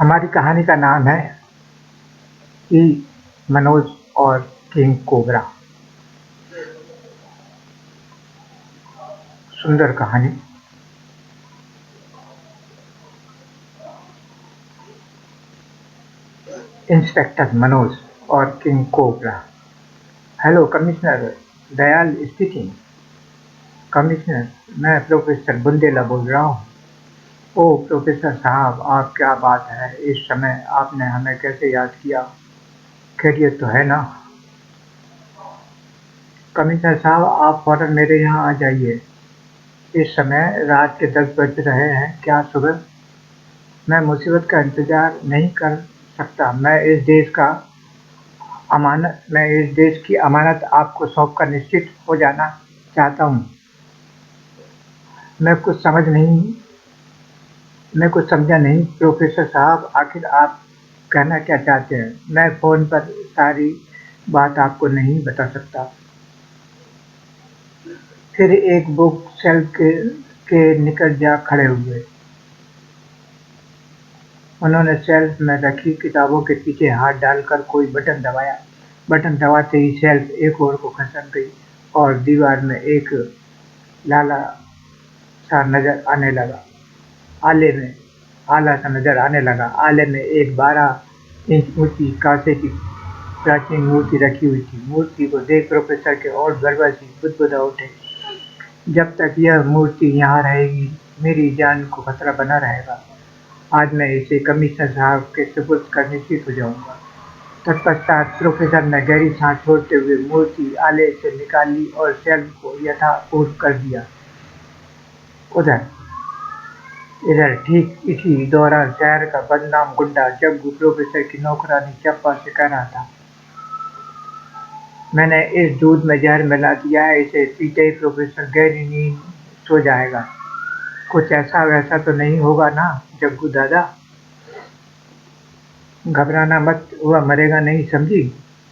हमारी कहानी का नाम है ई मनोज और किंग कोबरा। सुंदर कहानी। इंस्पेक्टर मनोज और king cobra. Hello commissioner, Dayal speaking. Commissioner, मैं प्रोफेसर बुंदेला बोल रहा हूँ। ओह प्रोफेसर साहब, आप क्या बात है, इस समय आपने हमें कैसे याद किया? खैरियत तो है ना? कमिश्नर साहब, आप फौरन मेरे यहाँ आ जाइए। इस समय रात के 10 बज रहे हैं, क्या सुबह? मैं मुसीबत का इंतजार नहीं कर सकता। मैं इस देश की अमानत आपको सौंपकर निश्चित हो जाना चाहता हूँ। मैं कुछ समझ नहीं मैं कुछ समझा नहीं प्रोफेसर साहब, आखिर आप कहना क्या चाहते हैं? मैं फोन पर सारी बात आपको नहीं बता सकता। फिर एक बुक शेल्फ के निकट जा खड़े हुए। उन्होंने शेल्फ में रखी किताबों के पीछे हाथ डालकर कोई बटन दबाया। बटन दबाते ही शेल्फ एक ओर को खसक गई और दीवार में एक लाला सा नजर आने लगा। आले में आला सा नजर आने लगा। आले में एक 12 इंच ऊंची कांसे की प्राचीन मूर्ति रखी हुई थी। मूर्ति को देख प्रोफेसर के और गड़बड़ सी बुदबुदा उठे। जब तक यह मूर्ति यहाँ रहेगी, मेरी जान को खतरा बना रहेगा। आज मैं इसे कमिश्नर साहब के सुपुर्द कर निश्चित हो जाऊंगा। तत्पश्चात प्रोफेसर ने गहरी सांस छोड़ते हुए मूर्ति आले से निकाल ली और शेल्फ को यथापूर्व कर दिया। उधर इधर ठीक इसी दौरान शहर का बदनाम गुंडा जग्गू प्रोफेसर की नौकरानी चंपा से कह रहा था, मैंने इस दूध में जहर मिला दिया है, इसे पीते ही प्रोफेसर गहरी नींद सो जाएगा। कुछ ऐसा वैसा तो नहीं होगा ना जग्गू दादा? घबराना मत, वह मरेगा नहीं, समझी?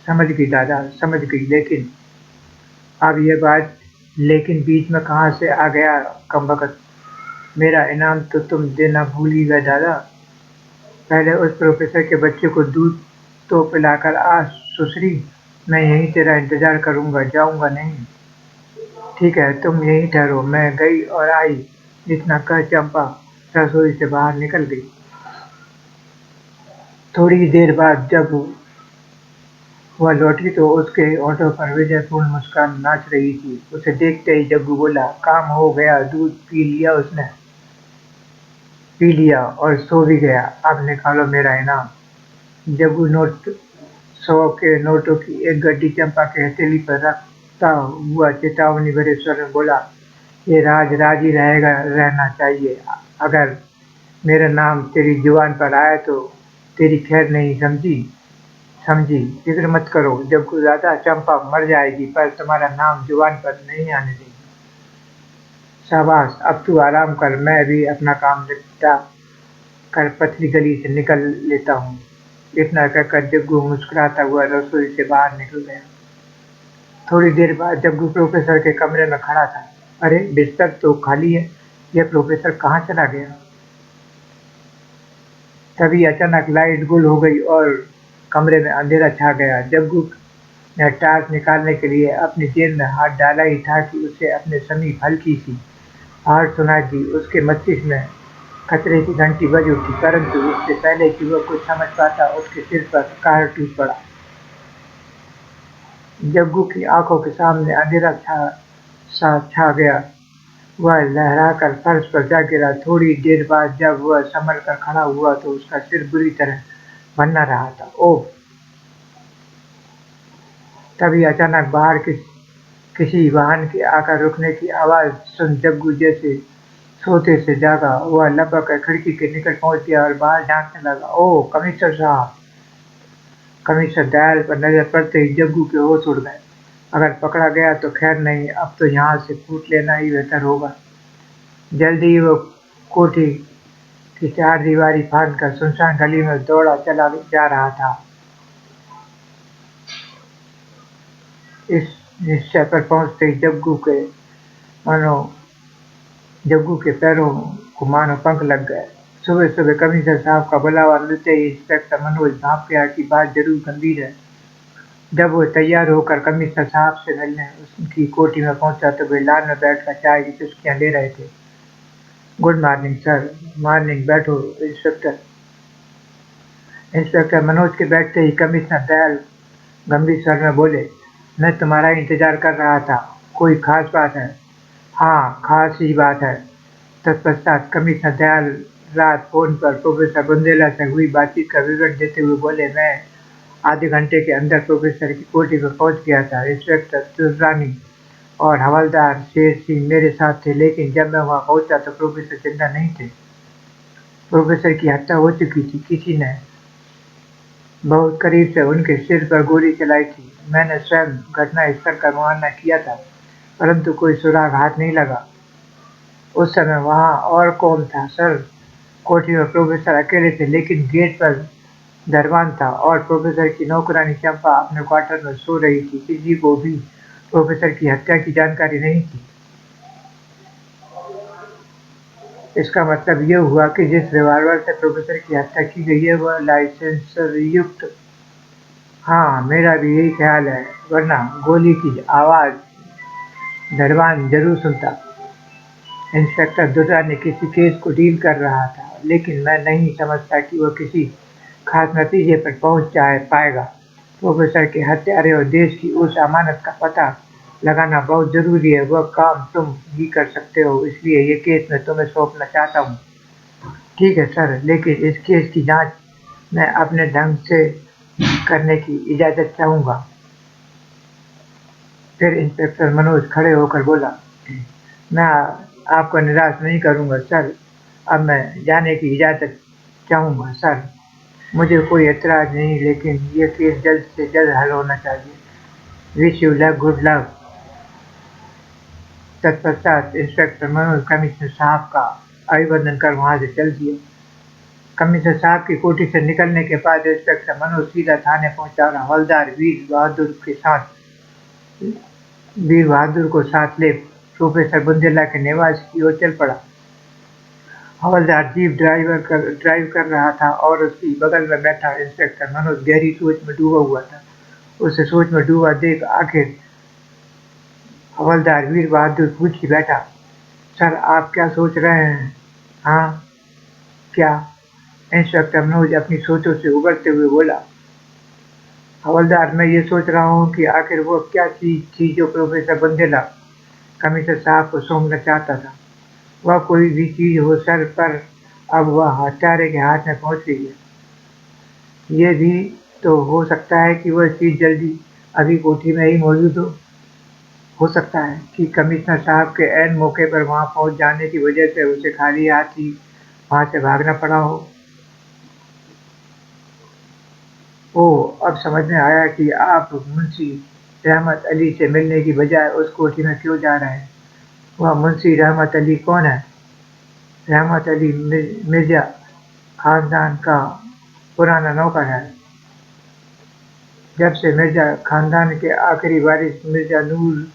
समझ गई दादा, समझ गई। लेकिन अब ये बात लेकिन बीच में कहाँ से आ गया कमबख्त? मेरा इनाम तो तुम देना भूल ही गए दादा। पहले उस प्रोफेसर के बच्चे को दूध तो पिलाकर आ सुसरी। मैं यहीं तेरा इंतजार करूंगा, जाऊंगा नहीं। ठीक है, तुम यहीं ठहरो। मैं गई और आई, इतना कह चंपा रसोई से बाहर निकल गई। थोड़ी देर बाद जब वह लौटी तो उसके होठों पर विजयपूर्ण मुस्कान नाच रही थी। उसे देखते ही जग्गू बोला, काम हो गया, दूध पी लिया उसने। पी लिया और सो भी गया। अब निकालो मेरा इनाम। जग्गू 100 के नोटों की एक गड्डी चंपा के हथेली पर रखता हुआ चेतावनी भरे स्वर में बोला, ये राज राज ही रहना चाहिए। अगर मेरा नाम तेरी जुबान पर आया तो तेरी खैर नहीं, समझी? समझी? फिक्र मत करो जग्गू दादा, चंपा मर जाएगी पर तुम्हारा नाम जुबान पर नहीं आने देगी। शाबाश, अब तू आराम कर, मैं भी अपना काम निपटा कर पतली गली से निकल लेता हूँ। इतना कहकर जग्गू मुस्कुराता हुआ रसोई से बाहर निकल गया। थोड़ी देर बाद जग्गू प्रोफेसर के कमरे में खड़ा था। अरे बिस्तर तो खाली है, यह प्रोफेसर कहाँ चला गया? तभी अचानक लाइट गुल हो गई और कमरे में अंधेरा छा गया। जग्गू ने टॉर्च निकालने के लिए अपनी जेब में हाथ डाला ही था कि उसे अपने समीप हल्की सी आहट सुनाई दी। उसके मस्तिष्क में खतरे की घंटी बज उठी, परंतु उससे पहले कि वह कुछ समझ पाता, उसके सिर पर कहर टूट पड़ा। जग्गू की आंखों के सामने अंधेरा छा गया। वह लहराकर फर्श पर जा गिरा। थोड़ी देर बाद जब वह संभल कर खड़ा हुआ तो उसका सिर बुरी तरह भन्ना रहा था। ओह! तभी अचानक बाहर किसी वाहन के आकर रुकने की आवाज सुन जग्गू जैसे सोते से जागा। वह लपक कर खिड़की के निकट पहुंच गया और बाहर झांकने लगा। ओह कमिश्नर साहब! कमिश्नर दयाल पर नजर पड़ते ही जग्गू के होश उड़ गए। अगर पकड़ा गया तो खैर नहीं, अब तो यहाँ से कूद लेना ही बेहतर होगा। जल्दी ही वो कोठी की चारदीवारी फांदकर सुनसान गली में दौड़ा चला जा रहा था। इस निश्चय पर पहुंचते ही मानो जग्गू के पैरों को मानो पंख लग गए। सुबह सुबह कमिश्नर साहब का बुलावा मिलते ही इंस्पेक्टर मनोज भाप गया कि बात जरूर गंभीर है। जब वो तैयार होकर कमिश्नर साहब से मिलने उनकी कोठी में पहुंचा तो वे लान में बैठकर चाय की चुस्कियां ले रहे थे। Good morning sir. मॉर्निंग, बैठो इंस्पेक्टर। इंस्पेक्टर मनोज के बैठते ही कमिश्नर दयाल गंभीर स्वर में बोले, मैं तुम्हारा इंतजार कर रहा था। कोई खास बात है? हाँ, खास ही बात है। तत्पश्चात कमिश्नर दयाल रात फोन पर प्रोफेसर बुंदेला से हुई बातचीत का विवरण देते हुए बोले, मैं आधे घंटे के अंदर प्रोफेसर की कोठी पर पहुंच गया था। इंस्पेक्टर तुर्रानी और हवलदार शेर सिंह मेरे साथ थे, लेकिन जब मैं वहां पहुंचा तो प्रोफेसर जिंदा नहीं थे। प्रोफेसर की हत्या हो चुकी थी। किसी ने बहुत करीब से उनके सिर पर गोली चलाई थी। मैंने स्वयं घटनास्थल का मुआयना किया था, परंतु कोई सुराग हाथ नहीं लगा। उस समय वहां और कौन था सर? कोठी में प्रोफेसर अकेले थे, लेकिन गेट पर दरबान था और प्रोफेसर की नौकरानी चंपा अपने क्वार्टर में सो रही थी। किसी को भी प्रोफेसर की हत्या की जानकारी नहीं थी। इसका मतलब यह हुआ कि जिस रिवॉल्वर से प्रोफेसर की हत्या की गई है वह लाइसेंस युक्त। हाँ, मेरा भी यही ख्याल है, वरना गोली की आवाज दरबान जरूर सुनता। इंस्पेक्टर दुर्रानी किसी केस को डील कर रहा था, लेकिन मैं नहीं समझता कि वह किसी खास नतीजे पर पहुंच पाएगा। प्रोफेसर के हत्यारे और देश की उस अमानत का पता लगाना बहुत जरूरी है। वह काम तुम ही कर सकते हो, इसलिए ये केस मैं तुम्हें सौंपना चाहता हूँ। ठीक है सर, लेकिन इस केस की जांच मैं अपने ढंग से करने की इजाजत चाहूंगा। फिर इंस्पेक्टर मनोज खड़े होकर बोला, मैं आपको निराश नहीं करूंगा सर। अब मैं जाने की इजाजत चाहूंगा सर। मुझे कोई एतराज नहीं, लेकिन ये केस जल्द से जल्द हल होना चाहिए। Wish you luck, good luck. तत्पश्चात इंस्पेक्टर मनोज कमिश्नर साहब का अभिवादन कर वहां से चल दिए। कमिश्नर साहब की कोठी से निकलने के बाद इंस्पेक्टर मनोज सीधा थाने पहुंचा और हवलदार वीर बहादुर को साथ ले प्रोफेसर बुंदेला के निवास की ओर चल पड़ा। हवलदार जीप ड्राइव कर रहा था और उसकी बगल में बैठा इंस्पेक्टर मनोज गहरी सोच में डूबा हुआ था। उसे सोच में डूबा देख आखिर हवलदार वीर बहादुर पूछ ही बैठा, सर आप क्या सोच रहे हैं? हाँ, क्या? इंस्पेक्टर मनोज अपनी सोचों से उबरते हुए बोला, हवलदार मैं ये सोच रहा हूँ कि आखिर वो क्या चीज थी जो प्रोफेसर बुंदेला कमिश्नर साहब को सौंपना चाहता था। वह कोई भी चीज हो सर, पर अब वह हत्यारे के हाथ में पहुंच गई है। ये भी तो हो सकता है कि वह चीज जल्दी अभी कोठी में ही मौजूद हो सकता है कि कमिश्नर साहब के ऐन मौके पर वहां पहुंच जाने की वजह से उसे खाली हाथ ही वहां से भागना पड़ा हो। ओह, अब समझ में आया कि आप मुंशी रहमत अली से मिलने की बजाय उस कोठी में क्यों जा रहे हैं। वह मुंशी रहमत अली कौन है? रहमत अली मिर्जा खानदान का पुराना नौकर है। जब से मिर्जा खानदान के आखिरी वारिस मिर्जा नूर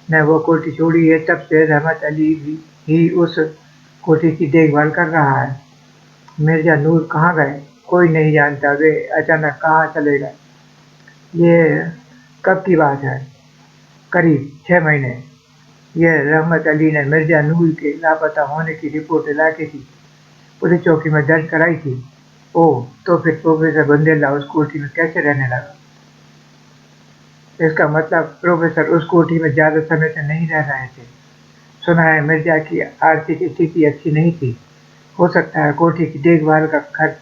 ने वो कोठी छोड़ी है, तब से रहमत अली ही उस कोठी की देखभाल कर रहा है। मिर्जा नूर कहाँ गए? कोई नहीं जानता। वे अचानक कहाँ चले गए? ये कब की बात है? करीब 6 महीने। यह रहमत अली ने मिर्जा नूर के लापता होने की रिपोर्ट इलाके की पुलिस चौकी में दर्ज कराई थी। ओह, तो फिर प्रोफेसर बुंदेला उस कोठी में कैसे रहने लगा? इसका मतलब प्रोफेसर उस कोठी में ज्यादा समय से नहीं रह रहे थे। सुना है मिर्जा की आर्थिक स्थिति अच्छी नहीं थी। हो सकता है कोठी की देखभाल का खर्च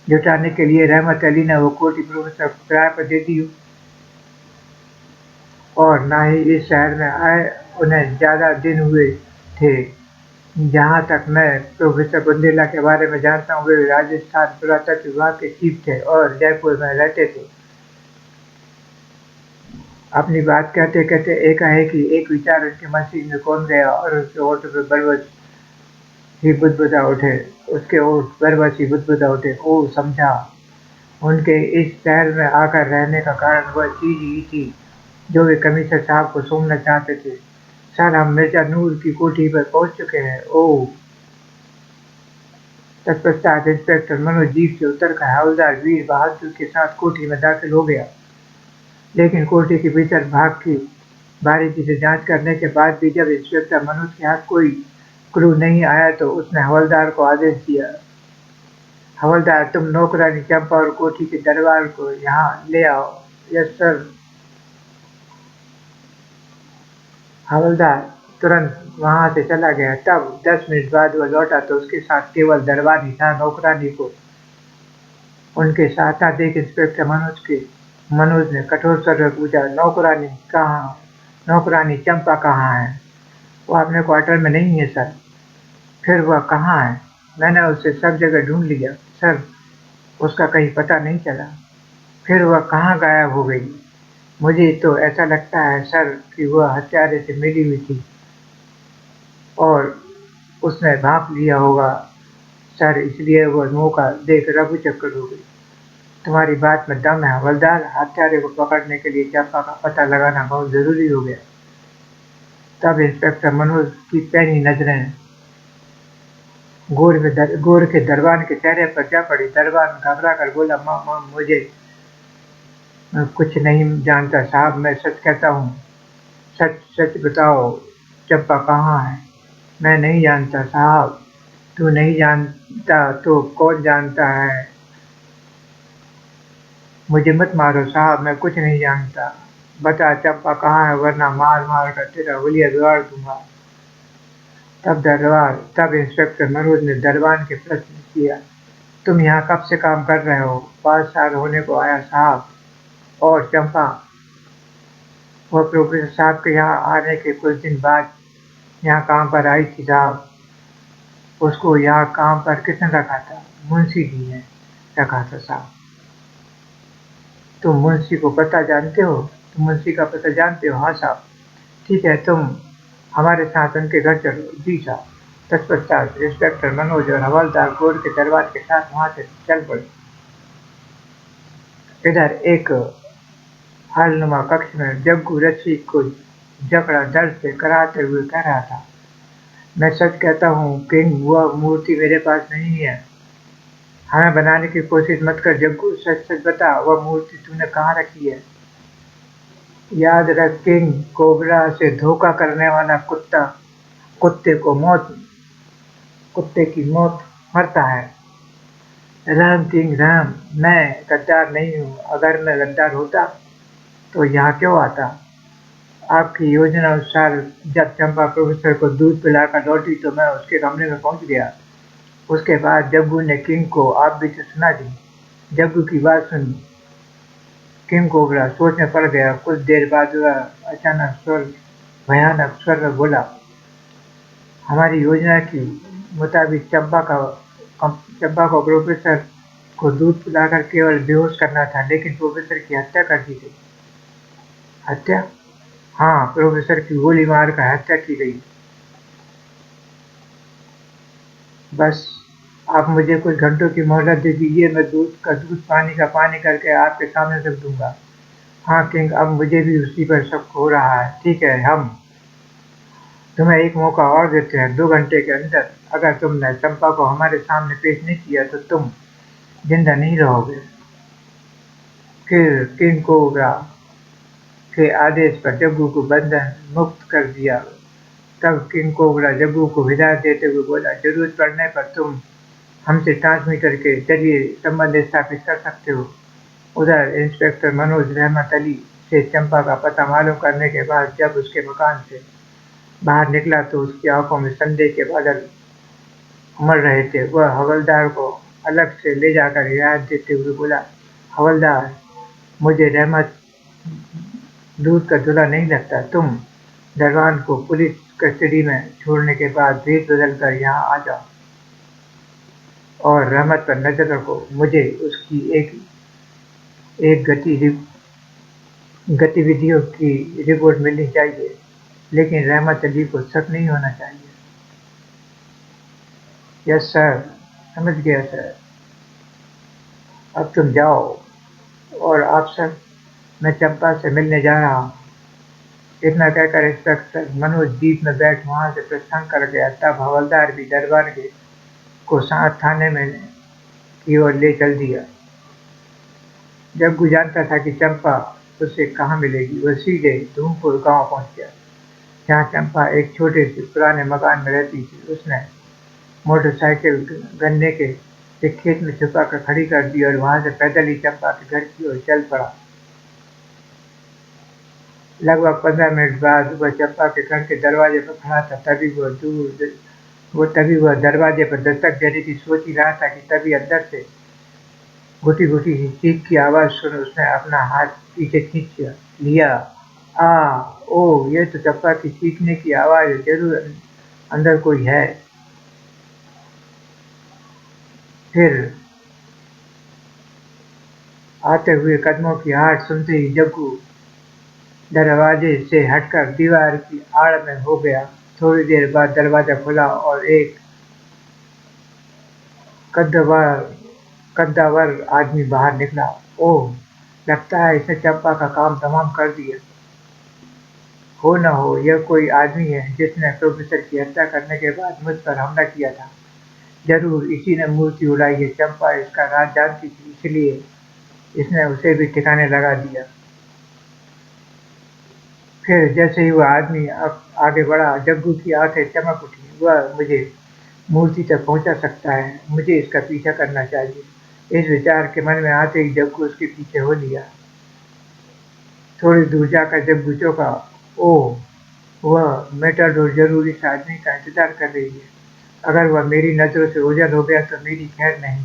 जुटाने के लिए रहमत अली ने वो कोठी प्रोफेसर को किराए पर दे दी हो। और ना ही इस शहर में आए उन्हें ज्यादा दिन हुए थे। जहाँ तक मैं प्रोफेसर बुंदेला के बारे में जानता हूँ, वे राजस्थान पुरातत्व विभाग के चीफ थे और जयपुर में रहते थे। अपनी बात कहते कहते एकाएक एक विचार उनके मस्तिष्क में कौन गया और उसके होठ पे बरबस ही बुदबुदा उठे। उसके होठ बरबस ही बुदबुदा उठे। ओह, समझा। उनके इस शहर में आकर रहने का कारण वह चीज ही थी जो वे कमिश्नर साहब को सूंघना चाहते थे। सर, हम मिर्जा नूर की कोठी पर पहुंच चुके हैं। ओह, तत्पश्चात इंस्पेक्टर मनोज जीप से उतरकर हवलदार वीर बहादुर के साथ कोठी में दाखिल हो गया। लेकिन कोठी के भीतर भाग की बारीकी से जांच करने के बाद भी जब इंस्पेक्टर मनोज के हाथ कोई क्लू नहीं आया तो उसने हवलदार को आदेश दिया, हवलदार, तुम नौकरानी चंपा और कोठी के दरबार को यहाँ ले आओ। Yes sir. हवलदार तुरंत वहां से चला गया। तब 10 मिनट बाद वह लौटा तो उसके साथ केवल दरबार ही था। नौकरानी को उनके साथ था देख इंस्पेक्टर मनोज ने कठोर स्वर में पूछा, नौकरानी कहाँ? नौकरानी चंपा कहाँ है? वो अपने क्वार्टर में नहीं है सर। फिर वह कहाँ है? मैंने उसे सब जगह ढूंढ लिया सर, उसका कहीं पता नहीं चला। फिर वह कहाँ गायब हो गई? मुझे तो ऐसा लगता है सर कि वह हत्यारे से मिली हुई थी और उसने भांप लिया होगा सर, इसलिए वह मौका देख रघु चक्कर हो गई। तुम्हारी बात में दम है हवलदार। हत्यारे को पकड़ने के लिए चंपा का पता लगाना बहुत जरूरी हो गया। तब इंस्पेक्टर मनोज की पैनी नजरें गोर के दरबान के चेहरे पर जा पड़ी। दरबान घबरा कर बोला, माँ मुझे कुछ नहीं जानता साहब, मैं सच कहता हूँ। सच सच बताओ, चंपा कहाँ है? मैं नहीं जानता साहब। तू नहीं जानता तो कौन जानता है? मुझे मत मारो साहब, मैं कुछ नहीं जानता। बता चंपा कहाँ है, वरना मार मार कर तेरा हुलिया बिगाड़ दूंगा। तब इंस्पेक्टर मनोज ने दरबान के प्रश्न किया, तुम यहाँ कब से काम कर रहे हो? 5 साल होने को आया साहब। और चंपा? वह प्रोफेसर साहब के यहाँ आने के कुछ दिन बाद यहाँ काम पर आई थी साहब। उसको यहाँ काम पर किसने रखा था? मुंशी जी ने रखा था साहब। तुम मुंशी को पता जानते हो? तुम मुंशी का पता जानते हो? हाँ साहब। ठीक है, तुम हमारे साथ उनके घर चलो। जी साहब। तत्पश्चात इंस्पेक्टर मनोज और हवलदार गोर के दरबार के साथ वहां से चल पड़े। इधर एक हॉलनुमा कक्ष में जग्गू रस्सी को जकड़ा दर्द से कराहते हुए कह रहा था, मैं सच कहता हूँ किंग, वह मूर्ति मेरे पास नहीं है। हमें बनाने की कोशिश मत कर जग्गू, सच सच बता, वह मूर्ति तूने कहाँ रखी है? याद रख किंग, कोबरा से धोखा करने वाला कुत्ते की मौत मरता है। राम किंग राम, मैं गद्दार नहीं हूँ। अगर मैं गद्दार होता तो यहाँ क्यों आता? आपकी योजना अनुसार जब चंपा प्रोफेसर को दूध पिलाकर लौटी तो मैं उसके कमरे में पहुंच गया। उसके बाद जग्गू ने किंग को आप भी तो सुना दी। जग्गू की बात सुन किंग कोबरा सोच में पड़ गया। कुछ देर बाद वह अचानक भयानक स्वर में बोला, हमारी योजना के मुताबिक चंपा को प्रोफेसर को दूध पिलाकर केवल बेहोश करना था, लेकिन प्रोफेसर की हत्या कर दी गई। हत्या? हाँ, प्रोफेसर की गोली मारकर हत्या की गई। बस आप मुझे कुछ घंटों की मोहलत दे दीजिए, मैं दूध का दूध, पानी का पानी करके आपके सामने रख दूंगा। हाँ किंग, अब मुझे भी उसी पर शक हो रहा है। ठीक है, हम तुम्हें एक मौका और देते हैं। 2 घंटे के अंदर अगर तुमने चंपा को हमारे सामने पेश नहीं किया तो तुम जिंदा नहीं रहोगे। फिर किंग कोबरा के आदेश पर जग्गू को बंधन मुक्त कर दिया। तब किंग कोबरा जग्गू को हिदायत देते हुए बोला, जरूरत पड़ने पर तुम हमसे ट्रांसमीटर के जरिए संबंध स्थापित कर सकते हो। उधर इंस्पेक्टर मनोज रहमत अली से चंपा का पता मालूम करने के बाद जब उसके मकान से बाहर निकला तो उसकी आंखों में संदेह के बादल उमड़ रहे थे। वह हवलदार को अलग से ले जाकर हिदायत देते हुए बोला, हवलदार, मुझे रहमत दूध का दूल्हा नहीं लगता। तुम दरबान को पुलिस कस्टडी में छोड़ने के बाद भेद बदल कर यहाँ आ जाओ और रहमत पर नजर रखो। मुझे उसकी एक गतिविधियों की रिपोर्ट मिलनी चाहिए, लेकिन रहमत अली को शक नहीं होना चाहिए। यस सर, समझ गया सर। अब तुम जाओ। और आप सर, मैं चंपा से मिलने जा रहा हूँ। इतना कहकर इंस्पेक्टर मनोज जीप में बैठ वहां से प्रस्थान कर गया। तब हवलदार भी दरबार के को साथ थाने में की ओर ले चल दिया। जग्गू जानता था कि चंपा उससे कहाँ मिलेगी। वह सीधे धूमपुर गांव पहुंच गया, जहां चंपा एक छोटे से पुराने मकान में रहती थी। उसने मोटरसाइकिल गन्ने के एक खेत में छुपा कर खड़ी कर दी और वहां से पैदल ही चंपा के घर की ओर चल पड़ा। लगभग 15 मिनट बाद वह चंपा के घर के दरवाजे पर खड़ा था। तभी वह दरवाजे पर दस्तक देने की सोच ही रहा था कि तभी अंदर से घुटी घुटी चीख की आवाज सुन उसने अपना हाथ पीछे खींच लिया। आ ओ, ये तो चंपा की चीखने की आवाज है, जरूर अंदर कोई है। फिर आते हुए कदमों की आहट सुनते ही जग्गू दरवाजे से हटकर दीवार की आड़ में हो गया। थोड़ी देर बाद दरवाजा खुला और एक कद्दावर कद्दावर आदमी बाहर निकला। ओह, लगता है इसने चंपा का काम तमाम कर दिया। हो न हो यह कोई आदमी है जिसने प्रोफेसर की हत्या करने के बाद मुझ पर हमला किया था। जरूर इसी ने मूर्ति उड़ाई है। चंपा इसका राज जानती थी, इसलिए इसने उसे भी ठिकाने लगा दिया। फिर जैसे ही वह आदमी आगे बढ़ा, जग्गू की आंखें चमक उठी। वह मुझे मूर्ति तक पहुंचा सकता है, मुझे इसका पीछा करना चाहिए। इस विचार के मन में आते ही जग्गू उसके पीछे हो लिया। थोड़ी दूर जाकर जग्गू चौंका। ओह, वह मेटाडोर जरूर इस आदमी का इंतजार कर रही है। अगर वह मेरी नजरों से ओझल हो गया तो मेरी खैर नहीं।